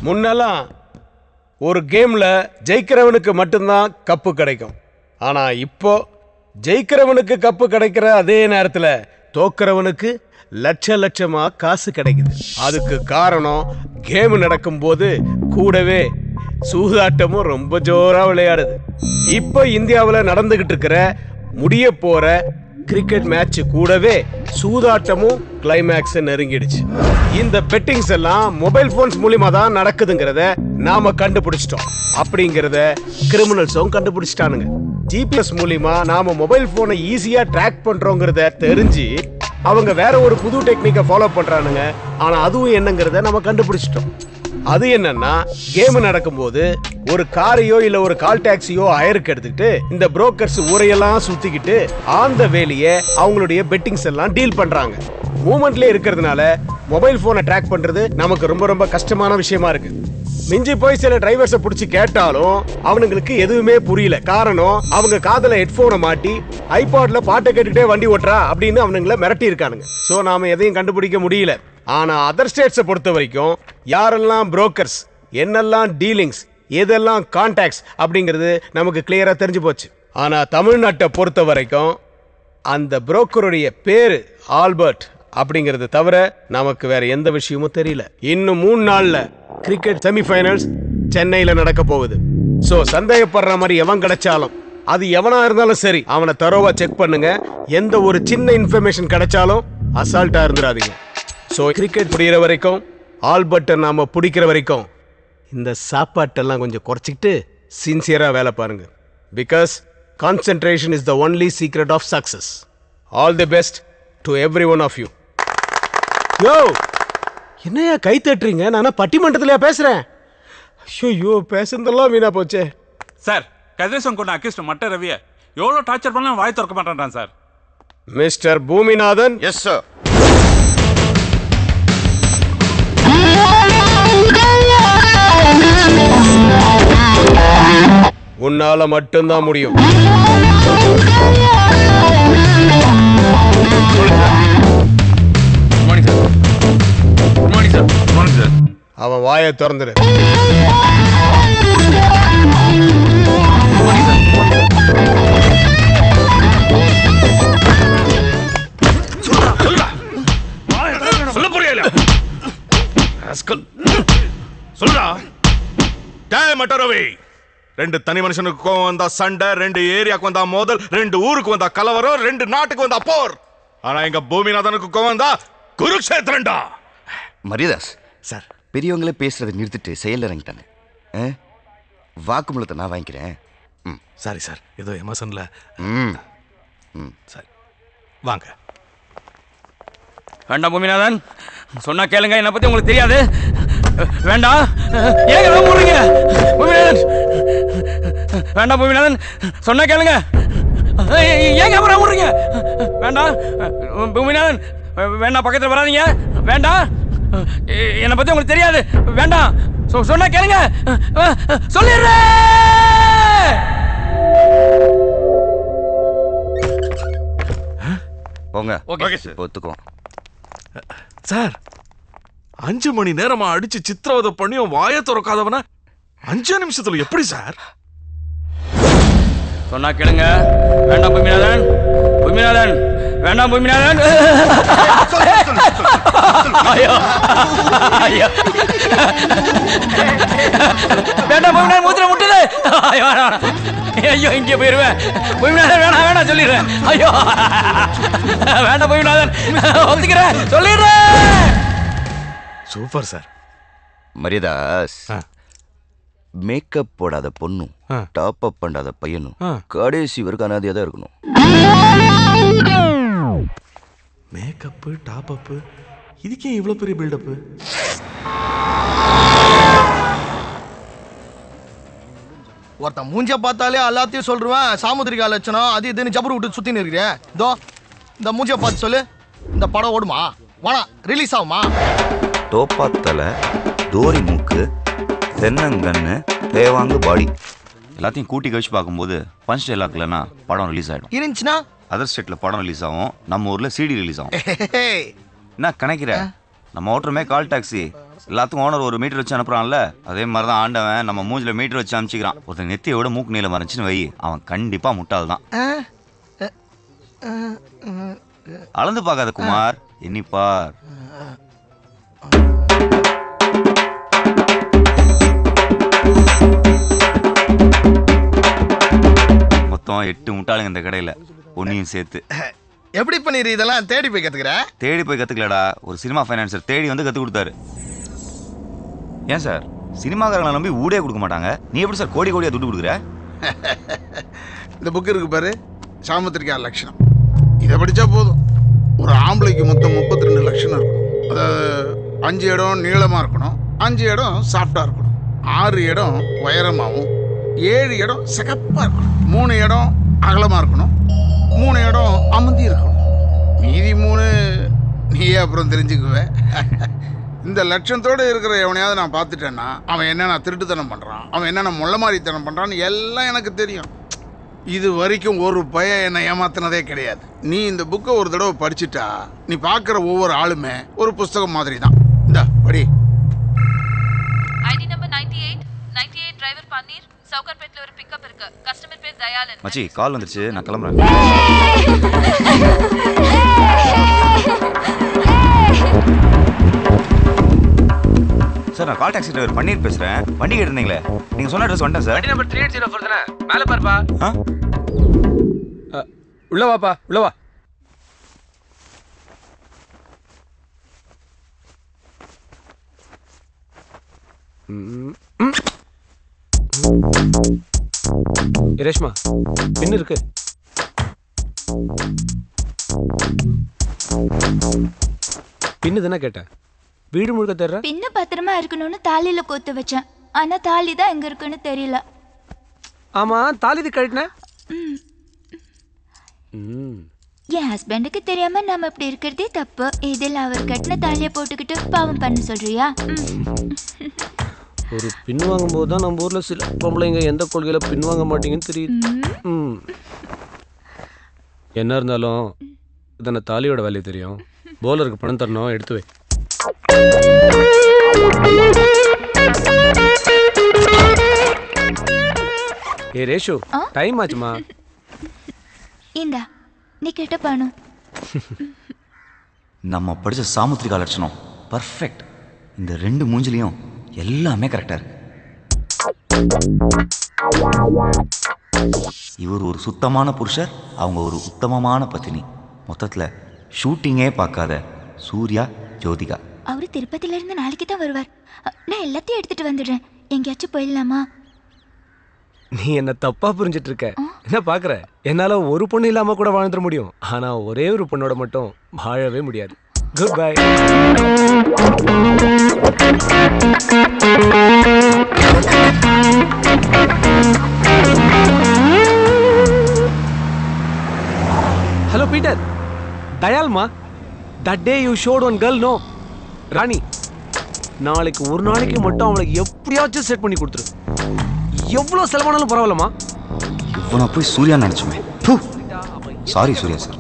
முன்னெல்லாம் ஒரு கேம்ல ஜெயிக்கிறவனுக்கு மட்டும்தான் கப்பு கிடைக்கும். ஆனா இப்போ ஜெயிக்கிறவனுக்கு கப்பு கிடைக்கிற அதே நேரத்துல தோக்கிறவனுக்கு லட்சமா காசு கிடைக்குது. அதுக்கு காரணம் கேம் நடக்கும்போது கூடவே சூதாட்டமும் ரொம்ப ஜோரா விளையாடுது. இப்போ இந்தியாவில் நடந்துகிட்டு இருக்கிற முடிய போற கிரிக்கெட் மேட்ச் கூடவே சூதாட்டமும் கிளைமேக்ஸ் நெருங்கிடுச்சு. இந்த பெட்டிங்ஸ் எல்லாம் மொபைல் போன்ஸ் மூலமா தான் நடக்குதுங்கிறத நாம கண்டுபிடிச்சிட்டோம். அப்படிங்கறத கிரிமினல்ஸும் கண்டுபிடிச்சிட்டானுங்க. ஜிபிஎஸ் மூலமா நாம மொபைல் போனை ஈஸியா ட்ராக் பண்றோங்கிறத தெரிஞ்சு அவங்க வேற ஒரு புது டெக்னிக்கை ஃபாலோ பண்றானுங்க. ஆனா அதுவும் என்னங்கிறத நம்ம கண்டுபிடிச்சிட்டோம். அது என்னன்னா, கேம் நடக்கும்போது ஒரு காரையோ இல்ல ஒரு கால் டாக்ஸியோ ஹயருக்கு எடுத்துக்கிட்டு இந்த புரோக்கர்ஸ் ஊரையெல்லாம் சுத்திக்கிட்டு ஆந்த வேலையை அவங்களுடைய பெட்டிங்ஸ் எல்லாம் டீல் பண்றாங்க. மூமெண்ட்லயே இருக்கிறதுனால மொபைல் போனை ட்ராக் பண்றது நமக்கு ரொம்ப கஷ்டமான விஷயமா இருக்கு. மிஞ்சி போய் சில டிரைவர்ஸை பிடிச்சி கேட்டாலும் அவனுங்களுக்கு எதுவுமே புரியல. காரணம், அவங்க காதல ஹெட்போனை மாட்டி ஐபாட்ல பாட்டை கேட்டுக்கிட்டே வண்டி ஓட்டுறா அப்படின்னு அவனுங்களை மிரட்டி இருக்கானுங்க. சோ நாம எதையும் கண்டுபிடிக்க முடியல. ஆனா அதர் ஸ்டேட்ஸை பொறுத்த வரைக்கும் யாரெல்லாம் புரோக்கர்ஸ், என்னெல்லாம் டீலிங்ஸ், எதெல்லாம் கான்டாக்ட்ஸ் அப்படிங்கிறது நமக்கு கிளியரா தெரிஞ்சு போச்சு. ஆனா தமிழ்நாட்டை பொறுத்த வரைக்கும் அந்த புரோக்கருடைய பேரு ஆல்பர்ட் அப்படிங்கிறது தவிர நமக்கு வேற எந்த விஷயமும் தெரியல. இன்னும் 3 நாள்ல கிரிக்கெட் செமிஃபைனல்ஸ் சென்னையில நடக்க போகுது. சோ சந்தேகப்படுற மாதிரி எவன் கிடைச்சாலும், அது எவனா இருந்தாலும் சரி, அவனை தரோவா செக் பண்ணுங்க. எந்த ஒரு சின்ன இன்ஃபர்மேஷன் கிடைச்சாலும் அசால்ட்டா இருந்துடாதீங்க. சோ கிரிக்கெட் புரியுற வரைக்கும், ஆல்பர்ட்டை நாம பிடிக்கிற வரைக்கும் இந்த சாப்பாட்டெல்லாம் கொஞ்சம் குறைச்சிக்கிட்டு சின்சியரா வேலை பாருங்க. Because concentration is the only secret of success. All the best to every one of you. யோ, என்னையா கை தட்டுறீங்க? நானா பட்டிமன்றத்திலயா பேசுறேன்? ஐயோ, பேசுறதெல்லாம் வீணா போச்சே. சார், கதிரேசன் கொண்ட அக்யூஸ்ட் மட்ட ரவியை எவ்வளோ டார்ச்சர் பண்ணாலும் வாய் திறக்க மாட்டான் sir. Mister Boominathan. Yes sir. உன்னால மட்டும்தான் முடியும். அவன் வாயை திறந்துரு. சொல்ல புரியல. சொல்றா. டேய் மட்டரவி, 2 தனி மனுஷனுக்கு கோவம் வந்தா சண்டை, 2 ஏரியாக்கு வந்தா மோதல், 2 ஊருக்கு வந்தா கலவரம், 2 நாட்டுக்கு வந்தா போர். ஆனா எங்க பூமிநாதனுக்கு கோவம் வந்தா குருக்ஷேத்திரண்டா. மரியதாஸ் சார், பெரியவங்களே பேசுறதை நிறுத்திட்டு செயல் இறங்கிட்டானே. வாக்குமூலத்தை நான் வாங்கிக்கிறேன். சாரி சார், ஏதோ எமோஷன்ல. சரி வாங்க. வேண்டாம் பூமிநாதன், சொன்னா கேளுங்க. என்னை பத்தி உங்களுக்கு தெரியாது. வேண்டாம். ஏங்க போடுறீங்க பூமிநாதன்? வேண்டாம் பூமிநாதன், சொன்னா கேளுங்க. ஏங்க அப்புறம் போடுறீங்க? வேண்டாம் பூமிநாதன், வேண்டாம், பக்கத்தில் வராதீங்க. வேண்டாம், என்னை பத்தி உங்களுக்கு தெரியாது. வேண்டாம், சொன்னா கேளுங்க. சொல்லிடுறேன். போங்க. ஓகே சார், ஒத்துக்குவோம். சார், 5 மணி நேரமா அடிச்சு சித்திரவதை பண்ணியும் வாய திறக்காதவன 5 நிமிஷத்துல எப்படி சார்? சொன்னா கேளுங்க. வேண்டாம் பூமிநாதன், பூமிநாதன், வேண்டாம் பூமிநாதன். ஐயோ ஐயோ, வேண்டாம் பூமிநாதன், மூத்திர முட்டுது. ஐயோ ஐயோ, இங்கே போயிருவேன். பூமிநாதன் வேணாம், வேணாம் சொல்லிடுறேன். ஐயோ வேண்டாம் பூமிநாதன், ஒத்துக்கிறேன், சொல்லிடுறேன். Super sir. மரியதாஸ், மேக்கப் போடாத பொண்ணும் டாப் அப் பண்ணாத பையனும் கடைசி வரைக்கும் அனாதையா தான் இருக்கணும். மேக்கப், டாப் அப், இதுக்கே இவ்வளவு பெரிய பில்டப்? ஒருத்தன் மூஞ்ச பார்த்தாலே எல்லாத்தையும் சொல்றேன். சாமுத்திரிகா லட்சணம் அது இதுன்னு ஜபர் விட்டு சுத்தின்னு இருக்கிறேன். இதோ இந்த மூஞ்ச பார்த்து சொல்லு, இந்த படம் ஓடுமா? வாடா, ரிலீஸ் ஆகுமா? தோப்பாத்தலை, தோரி மூக்கு, தென்னங்கண்ணு, தேவாங்கு பாடி எல்லாத்தையும் கூட்டி கழிச்சு பார்க்கும்போது பஞ்ச் டைலாக் இல்லைன்னா படம் ரிலீஸ் ஆகிடும். இருந்துச்சுன்னா அதர் ஸ்டேட்டில் படம் ரிலீஸ் ஆகும், நம்ம ஊரில் சிடி ரிலீஸ் ஆகும். என்ன கணக்கிற? நம்ம ஓட்டுறமே கால் டாக்ஸி, எல்லாத்துக்கும் ஓனர் ஒரு மீட்டர் வச்சு அனுப்புறான்ல, அதே மாதிரி தான் ஆண்டவன் நம்ம மூஞ்சில மீட்டர் வச்சு அனுப்பிச்சிக்கிறான். ஒருத்தன் நெத்தியோட மூக்கு நீளம் மறைச்சுன்னு வை, அவன் கண்டிப்பா முட்டாள் தான். அளந்து பார்க்காத குமார், எண்ணிப்பார். மொத்தம் 8 முட்டாளுங்க இந்த கடையில, ஒன்னையும் சேர்த்து. எப்படி பண்ணிரு இதெல்லாம் தேடி போய் கத்துக்கிற? தேடி போய் கத்துக்கலடா, ஒரு சினிமா ஃபைனான்சர் தேடி வந்து கத்து கொடுத்தாரு. ஏன் சார் சினிமாக்காரங்களை நம்பி ஊடே கொடுக்க மாட்டாங்க, நீ எப்படி சார் கோடி கோடியா துட்டு கொடுக்குற? இந்த புக் இருக்கு பாரு, சாமுத்திரிகா லட்சணம். இதை படித்தா போதும். ஒரு ஆம்பளைக்கு மொத்தம் 32 லட்சணம் இருக்கணும். அதாவது 5 இடம் நீளமாக இருக்கணும், 5 இடம் சாஃப்டாக இருக்கணும், 6 இடம் உயரமாகவும், 7 இடம் சிகப்பாக இருக்கணும், 3 இடம் அகலமாக இருக்கணும், 3 இடம் அமர்ந்தி இருக்கணும். மீதி 3 நீயே அப்புறம் தெரிஞ்சுக்குவேன். இந்த லட்சத்தோடு இருக்கிற எவனையாவது நான் பார்த்துட்டேன்னா அவன் என்னென்ன திருட்டுத்தனம் பண்ணுறான், அவன் என்னென்ன முள்ளமாரித்தனம் பண்ணுறான்னு எல்லாம் எனக்கு தெரியும். இது வரைக்கும் ஒரு பையன் என்னை ஏமாத்தினதே கிடையாது. நீ இந்த புக்கை ஒரு தடவை படிச்சுட்டா நீ பார்க்குற ஒவ்வொரு ஆளுமே ஒரு புஸ்தகம் மாதிரி தான். இந்த படி. ஐடி நம்பர் 98 டிரைவர் பன்னீர், சவுகர்பேட்ல ஒரு பிக்கப் இருக்கு. கஸ்டமர் பேர் தயாளன். மச்சி கால் வந்துருச்சு, நான் கிளம்புறேன். சார் நான் கால் டாக்ஸி டிரைவர் பன்னீர் பேசுறேன். வண்டி கேட்டிருந்தீங்களே, நீங்க சொன்ன அட்ரஸ் வந்துட்டேன் சார். வண்டி நம்பர் 380 தானே, மேலே பாருப்பா. உள்ள வாப்பா, உள்ள வா. ரேஷ்மா பின்னு இருக்கு. பின்னு தானே கேட்டேன், வீடு முழுக்க தர்ற. பின்ன பத்திரமா இருக்கணும்னு தாலியில கோத்து வச்சேன், ஆனா தாலி தான் எங்க இருக்குன்னு தெரியல. ஆமா தாலி கழட்டின. என் ஹஸ்பண்டுக்கு தெரியாம நாம இப்படி இருக்கிறதே தப்பு. இதில் அவர் கட்டின தாலிய போட்டுக்கிட்டு பாவம் பண்ண சொல்றியா? ஒரு பின் வாங்கும் போது தான் நம்ம ஊர்ல சில பொம்பளைங்க எந்த கொள்கையில பின் வாங்க மாட்டீங்கன்னு தெரியுது. என்ன இருந்தாலும் இதன தாலியோட வேலையை தெரியும். போலருக்கு பணம் தரணும், எடுத்து வை. ஏ ரேஷு, டைம் ஆச்சுமா. இந்தா நீ கேட்ட பணம். நம்ம படிச்ச சாமுத்திரிகா லட்சணம் பர்ஃபெக்ட். இந்த 2 மூஞ்சிலையும் எல்லாமே கரெக்டா இருக்கு. இவர் ஒரு சுத்தமான புருஷர், அவங்க ஒரு உத்தமமான பத்தினி. மொத்தத்துல ஷூட்டிங்கே பார்க்காத சூர்யா ஜோதிகா. அவரு திருப்பதில இருந்து நாளைக்கு தான் வருவார். நான் எல்லாத்தையும் எடுத்துட்டு வந்துடுறேன். எங்கேயாச்சும் போயிடலாமா? நீ என்ன தப்பா புரிஞ்சிட்டு இருக்க. என்ன பாக்குற, என்னால ஒரு பொண்ணு இல்லாம கூட வாழ்ந்துட முடியும், ஆனா ஒரே ஒரு பொண்ணோட மட்டும் வாழவே முடியாது. Good bye. ஹலோ பீட்டர், தயால்மா. That day you showed one girl, no? Rani, நாளைக்கு ஒரு நாளைக்கு மட்டும் அவளுக்கு எப்படியாச்சும் செட் பண்ணி கொடுத்துரு. எவ்வளோ செலவானாலும் பரவாயில்லம்மா. இவனை போய் சூர்யா நினைச்சுமே. Sorry Surya sir.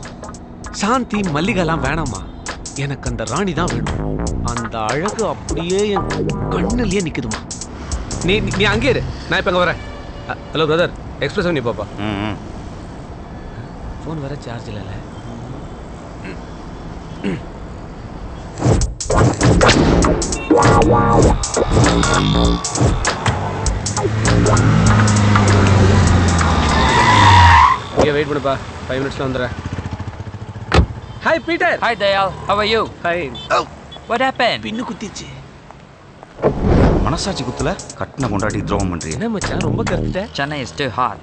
சாந்தி மல்லிகைலாம் வேணாமா, எனக்கு அந்த ராணி தான் வேணும். அந்த அழகு அப்படியே என் கண்ணுலயே நிக்குதுமா. நீ நீ அங்கே இரு, நான் இப்போ அங்கே வரேன். ஹலோ பிரதர், எக்ஸ்பிரஸ் பண்ணி பாப்பா. ஃபோன் வேற சார்ஜ் இல்லைல்ல. இங்கே வெயிட் பண்ணுப்பா, 5 minutes வந்துடுறேன். Hi Peter. Hi Dayal, how are you? Hi. Oh, what happened? பின்னு குத்திச்சு. மனசாட்சி குத்துல கட்டின கொண்டாட்டி துரோகம் பண்றீங்க. என்ன மச்சான் ரொம்ப கரெக்ட்டா? Chennai is too hot.